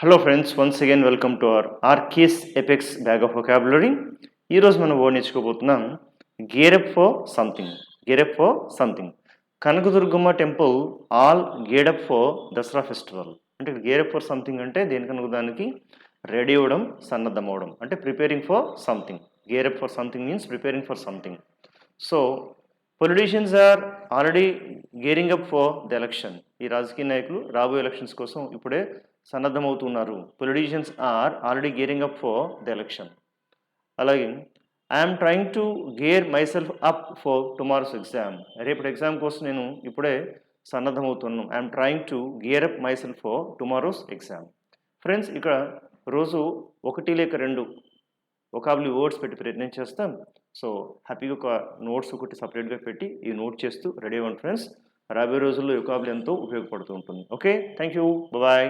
Hello friends, once again welcome to our RK's apex bag of vocabulary. ఈరోజు మనం word నేర్చుకోబోతున్నాం gear up for something. Gear up for something. Kanakadurgamma temple all geared up for Dasara festival. అంటే gear up for something అంటే దేనికనుక దానికి ready అవ్వడం, సన్నద్ధం అవ్వడం, అంటే preparing for something. Gear up for something means preparing for something. So politicians are already gearing up for the election. ఈ రాజకీయ నాయకులు రాబోయే ఎలక్షన్స్ కోసం ఇప్పుడే సన్నద్ధమవుతున్నారు. Politicians are already gearing up for the election. అలాగే I'm trying to gear myself up for tomorrow's exam. రేపటి exam కోసం నేను ఇప్పుడే సన్నద్ధమవుతున్నాను. I'm trying to gear up myself for tomorrow's exam. Friends, ఇక్కడ రోజు 1 లేక 2 వొకాబులరీ వర్డ్స్ పెట్టి ప్రయత్నం చేస్తాం. సో హ్యాపీగా ఒక నోట్స్ ఒకటి సపరేట్గా పెట్టి ఈ నోట్ చేస్తూ రెడీ అవ్వండి ఫ్రెండ్స్. రాబోయే రోజుల్లో వొకాబులరీ ఎంతో ఉపయోగపడుతూ ఉంటుంది. Okay, thank you, bye.